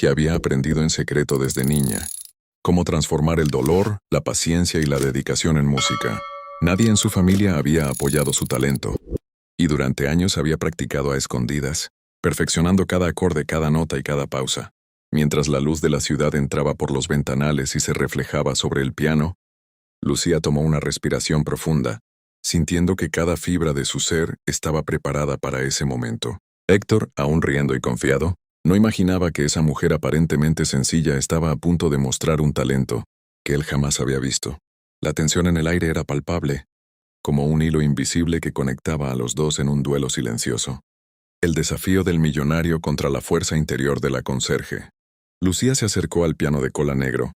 que había aprendido en secreto desde niña. Cómo transformar el dolor, la paciencia y la dedicación en música. Nadie en su familia había apoyado su talento, y durante años había practicado a escondidas, perfeccionando cada acorde, cada nota y cada pausa. Mientras la luz de la ciudad entraba por los ventanales y se reflejaba sobre el piano, Lucía tomó una respiración profunda, sintiendo que cada fibra de su ser estaba preparada para ese momento. Héctor, aún riendo y confiado, no imaginaba que esa mujer aparentemente sencilla estaba a punto de mostrar un talento que él jamás había visto. La tensión en el aire era palpable, como un hilo invisible que conectaba a los dos en un duelo silencioso. El desafío del millonario contra la fuerza interior de la conserje. Lucía se acercó al piano de cola negro,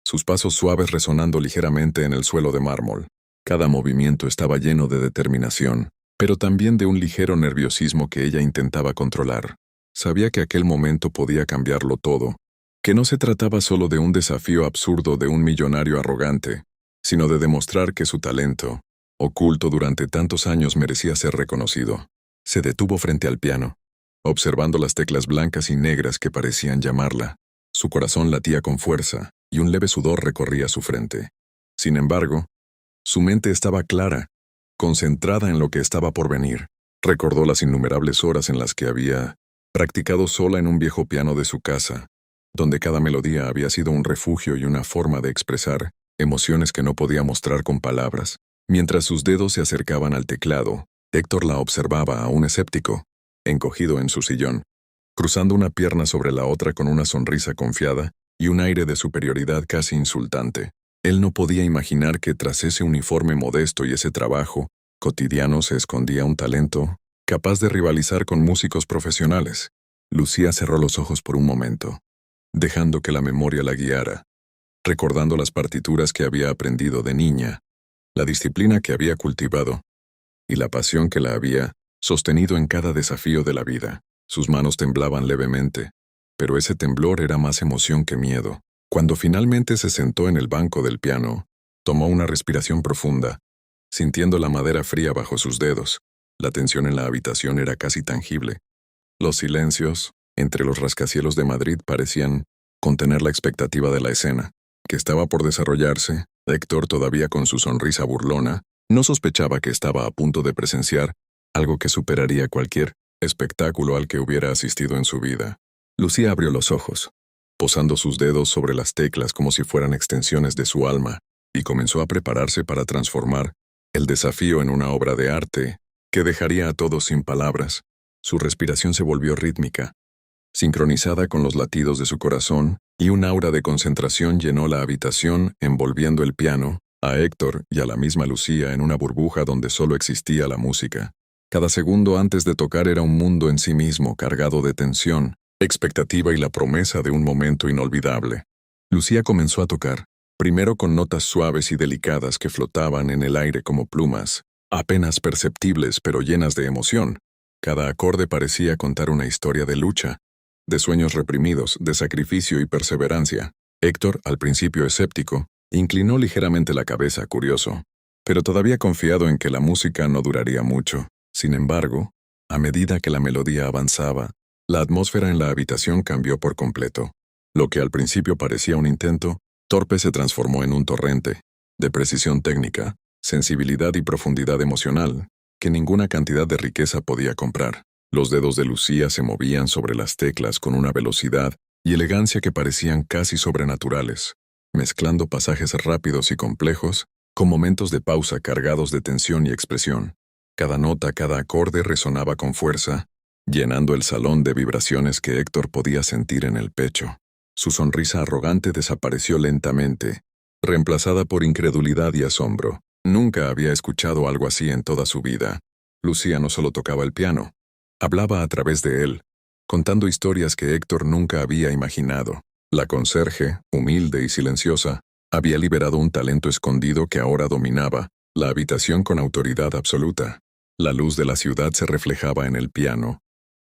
sus pasos suaves resonando ligeramente en el suelo de mármol. Cada movimiento estaba lleno de determinación, pero también de un ligero nerviosismo que ella intentaba controlar. Sabía que aquel momento podía cambiarlo todo, que no se trataba solo de un desafío absurdo de un millonario arrogante, sino de demostrar que su talento, oculto durante tantos años, merecía ser reconocido. Se detuvo frente al piano, observando las teclas blancas y negras que parecían llamarla. Su corazón latía con fuerza, y un leve sudor recorría su frente. Sin embargo, su mente estaba clara, concentrada en lo que estaba por venir. Recordó las innumerables horas en las que había practicado sola en un viejo piano de su casa, donde cada melodía había sido un refugio y una forma de expresar emociones que no podía mostrar con palabras. Mientras sus dedos se acercaban al teclado, Héctor la observaba aún escéptico, encogido en su sillón, cruzando una pierna sobre la otra con una sonrisa confiada y un aire de superioridad casi insultante. Él no podía imaginar que tras ese uniforme modesto y ese trabajo cotidiano se escondía un talento capaz de rivalizar con músicos profesionales. Lucía cerró los ojos por un momento, dejando que la memoria la guiara, recordando las partituras que había aprendido de niña, la disciplina que había cultivado y la pasión que la había sostenido en cada desafío de la vida. Sus manos temblaban levemente, pero ese temblor era más emoción que miedo. Cuando finalmente se sentó en el banco del piano, tomó una respiración profunda, sintiendo la madera fría bajo sus dedos. La tensión en la habitación era casi tangible. Los silencios, entre los rascacielos de Madrid, parecían contener la expectativa de la escena, que estaba por desarrollarse. Héctor, todavía con su sonrisa burlona, no sospechaba que estaba a punto de presenciar algo que superaría cualquier espectáculo al que hubiera asistido en su vida. Lucía abrió los ojos, posando sus dedos sobre las teclas como si fueran extensiones de su alma, y comenzó a prepararse para transformar el desafío en una obra de arte que dejaría a todos sin palabras. Su respiración se volvió rítmica, sincronizada con los latidos de su corazón, y un aura de concentración llenó la habitación, envolviendo el piano, a Héctor y a la misma Lucía en una burbuja donde solo existía la música. Cada segundo antes de tocar era un mundo en sí mismo, cargado de tensión, expectativa y la promesa de un momento inolvidable. Lucía comenzó a tocar, primero con notas suaves y delicadas que flotaban en el aire como plumas, apenas perceptibles pero llenas de emoción. Cada acorde parecía contar una historia de lucha, de sueños reprimidos, de sacrificio y perseverancia. Héctor, al principio escéptico, inclinó ligeramente la cabeza, curioso, pero todavía confiado en que la música no duraría mucho. Sin embargo, a medida que la melodía avanzaba, la atmósfera en la habitación cambió por completo. Lo que al principio parecía un intento torpe se transformó en un torrente de precisión técnica, sensibilidad y profundidad emocional que ninguna cantidad de riqueza podía comprar. Los dedos de Lucía se movían sobre las teclas con una velocidad y elegancia que parecían casi sobrenaturales, mezclando pasajes rápidos y complejos con momentos de pausa cargados de tensión y expresión. Cada nota, cada acorde resonaba con fuerza, llenando el salón de vibraciones que Héctor podía sentir en el pecho. Su sonrisa arrogante desapareció lentamente, reemplazada por incredulidad y asombro. Nunca había escuchado algo así en toda su vida. Lucía no solo tocaba el piano, hablaba a través de él, contando historias que Héctor nunca había imaginado. La conserje, humilde y silenciosa, había liberado un talento escondido que ahora dominaba la habitación con autoridad absoluta. La luz de la ciudad se reflejaba en el piano,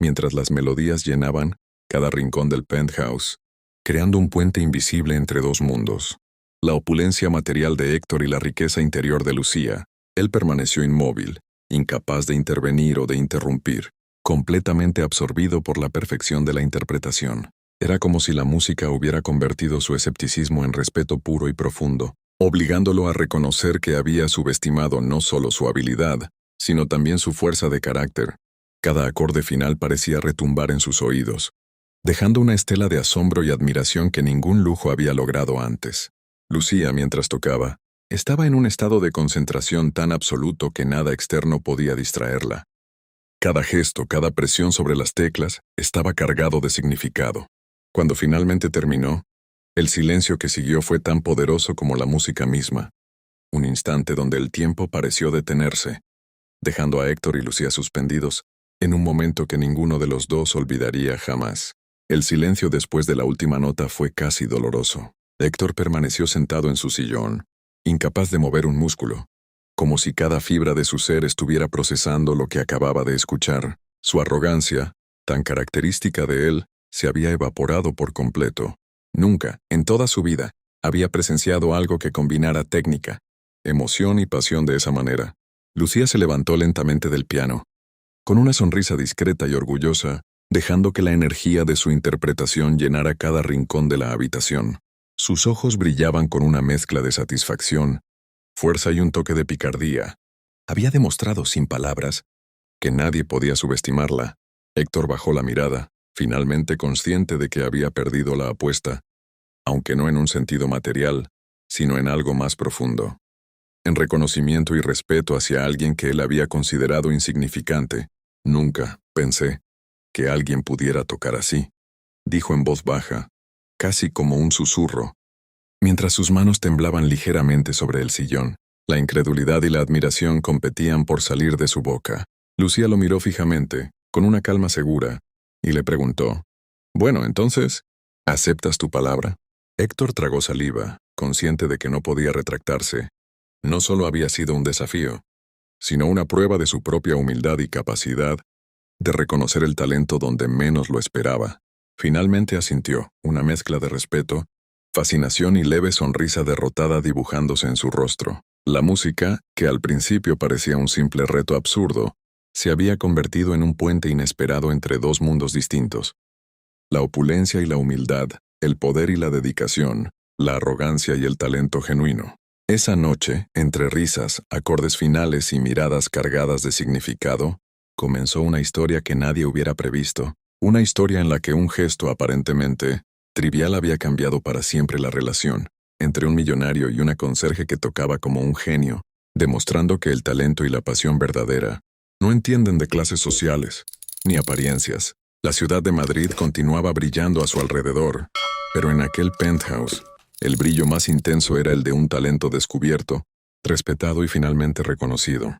mientras las melodías llenaban cada rincón del penthouse, creando un puente invisible entre dos mundos. La opulencia material de Héctor y la riqueza interior de Lucía. Él permaneció inmóvil, incapaz de intervenir o de interrumpir, completamente absorbido por la perfección de la interpretación. Era como si la música hubiera convertido su escepticismo en respeto puro y profundo, obligándolo a reconocer que había subestimado no solo su habilidad, sino también su fuerza de carácter. Cada acorde final parecía retumbar en sus oídos, dejando una estela de asombro y admiración que ningún lujo había logrado antes. Lucía, mientras tocaba, estaba en un estado de concentración tan absoluto que nada externo podía distraerla. Cada gesto, cada presión sobre las teclas estaba cargado de significado. Cuando finalmente terminó, el silencio que siguió fue tan poderoso como la música misma. Un instante donde el tiempo pareció detenerse, dejando a Héctor y Lucía suspendidos, en un momento que ninguno de los dos olvidaría jamás. El silencio después de la última nota fue casi doloroso. Héctor permaneció sentado en su sillón, incapaz de mover un músculo, como si cada fibra de su ser estuviera procesando lo que acababa de escuchar. Su arrogancia, tan característica de él, se había evaporado por completo. Nunca, en toda su vida, había presenciado algo que combinara técnica, emoción y pasión de esa manera. Lucía se levantó lentamente del piano, con una sonrisa discreta y orgullosa, dejando que la energía de su interpretación llenara cada rincón de la habitación. Sus ojos brillaban con una mezcla de satisfacción, fuerza y un toque de picardía. Había demostrado sin palabras que nadie podía subestimarla. Héctor bajó la mirada, finalmente consciente de que había perdido la apuesta, aunque no en un sentido material, sino en algo más profundo. En reconocimiento y respeto hacia alguien que él había considerado insignificante. Nunca, pensé, que alguien pudiera tocar así, dijo en voz baja, casi como un susurro, mientras sus manos temblaban ligeramente sobre el sillón. La incredulidad y la admiración competían por salir de su boca. Lucía lo miró fijamente, con una calma segura, y le preguntó, «Bueno, entonces, ¿aceptas tu palabra?» Héctor tragó saliva, consciente de que no podía retractarse. No solo había sido un desafío, sino una prueba de su propia humildad y capacidad de reconocer el talento donde menos lo esperaba. Finalmente asintió, una mezcla de respeto, fascinación y leve sonrisa derrotada dibujándose en su rostro. La música, que al principio parecía un simple reto absurdo, se había convertido en un puente inesperado entre dos mundos distintos. La opulencia y la humildad, el poder y la dedicación, la arrogancia y el talento genuino. Esa noche, entre risas, acordes finales y miradas cargadas de significado, comenzó una historia que nadie hubiera previsto, una historia en la que un gesto aparentemente trivial había cambiado para siempre la relación entre un millonario y una conserje que tocaba como un genio, demostrando que el talento y la pasión verdadera no entienden de clases sociales ni apariencias. La ciudad de Madrid continuaba brillando a su alrededor, pero en aquel penthouse, el brillo más intenso era el de un talento descubierto, respetado y finalmente reconocido.